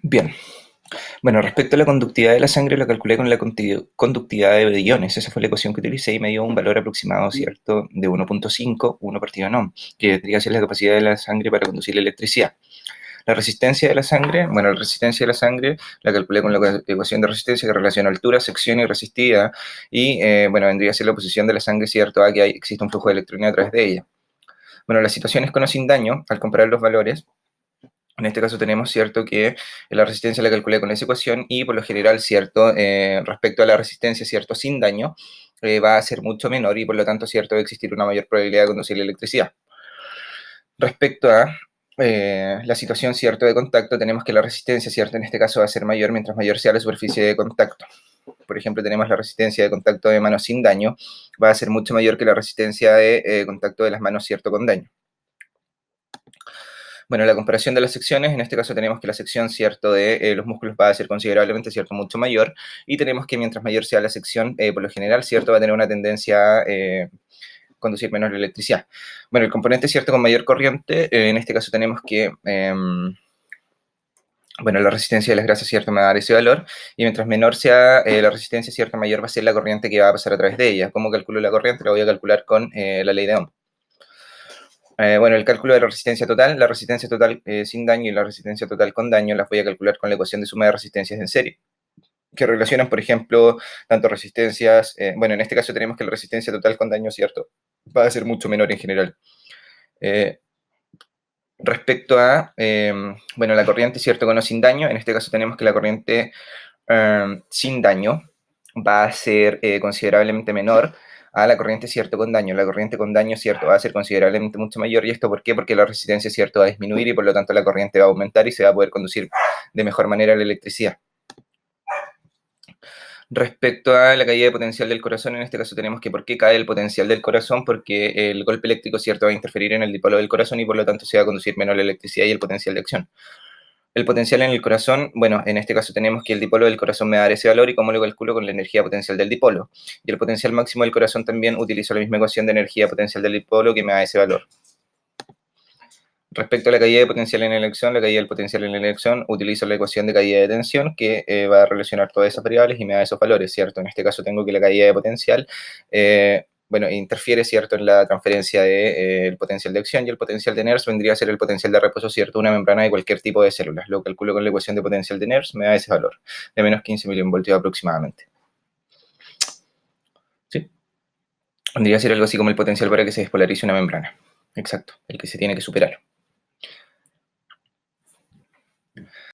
Bien. Bueno, respecto a la conductividad de la sangre, la calculé con la conductividad de iones. Esa fue la ecuación que utilicé y me dio un valor aproximado, ¿cierto?, de 1.5, 1 partido en ohm, que tendría que ser la capacidad de la sangre para conducir la electricidad. La resistencia de la sangre, bueno, la resistencia de la sangre la calculé con la ecuación de resistencia que relaciona altura, sección y resistividad. Y, bueno, vendría a ser la posición de la sangre, ¿cierto?, a que existe un flujo de electrones a través de ella. Bueno, las situaciones con o sin daño, al comparar los valores, en este caso tenemos, cierto, que la resistencia la calculé con esa ecuación y por lo general, cierto, respecto a la resistencia, cierto, sin daño, va a ser mucho menor y por lo tanto, cierto, va a existir una mayor probabilidad de conducir la electricidad. Respecto a la situación, cierto, de contacto, tenemos que la resistencia, cierto, en este caso va a ser mayor mientras mayor sea la superficie de contacto. Por ejemplo, tenemos la resistencia de contacto de manos sin daño, va a ser mucho mayor que la resistencia de contacto de las manos, cierto, con daño. Bueno, la comparación de las secciones, en este caso tenemos que la sección, cierto, de los músculos va a ser considerablemente, cierto, mucho mayor, y tenemos que mientras mayor sea la sección, por lo general, cierto, va a tener una tendencia a conducir menos la electricidad. Bueno, el componente, cierto, con mayor corriente, en este caso tenemos que, bueno, la resistencia de las grasas, cierto, me va a dar ese valor, y mientras menor sea la resistencia, cierto, mayor va a ser la corriente que va a pasar a través de ella. ¿Cómo calculo la corriente? La voy a calcular con la ley de Ohm. Bueno, el cálculo de la resistencia total sin daño y la resistencia total con daño las voy a calcular con la ecuación de suma de resistencias en serie, que relacionan, por ejemplo, tanto resistencias, bueno, en este caso tenemos que la resistencia total con daño, ¿cierto?, va a ser mucho menor en general. Eh, Respecto a, bueno, la corriente, ¿cierto?, con o sin daño, en este caso tenemos que la corriente sin daño va a ser considerablemente menor a la corriente, cierto, con daño. La corriente con daño, cierto, va a ser considerablemente mucho mayor. ¿Y esto por qué? Porque la resistencia, cierto, va a disminuir y por lo tanto la corriente va a aumentar y se va a poder conducir de mejor manera la electricidad. Respecto a la caída de potencial del corazón, en este caso tenemos que por qué cae el potencial del corazón, porque el golpe eléctrico, cierto, va a interferir en el dipolo del corazón y por lo tanto se va a conducir menos la electricidad y el potencial de acción. El potencial en el corazón, bueno, en este caso tenemos que el dipolo del corazón me va a dar ese valor y cómo lo calculo con la energía potencial del dipolo. Y el potencial máximo del corazón también utilizo la misma ecuación de energía potencial del dipolo que me da ese valor. Respecto a la caída de potencial en la elección, la caída del potencial en la elección, utilizo la ecuación de caída de tensión que va a relacionar todas esas variables y me da esos valores, ¿cierto? En este caso tengo que la caída de potencial, bueno, interfiere, ¿cierto?, en la transferencia del potencial de acción y el potencial de Nernst vendría a ser el potencial de reposo, ¿cierto?, una membrana de cualquier tipo de células. Lo calculo con la ecuación de potencial de Nernst, me da ese valor, de menos 15 milivoltios aproximadamente. ¿Sí? Vendría a ser algo así como el potencial para que se despolarice una membrana. Exacto, el que se tiene que superar.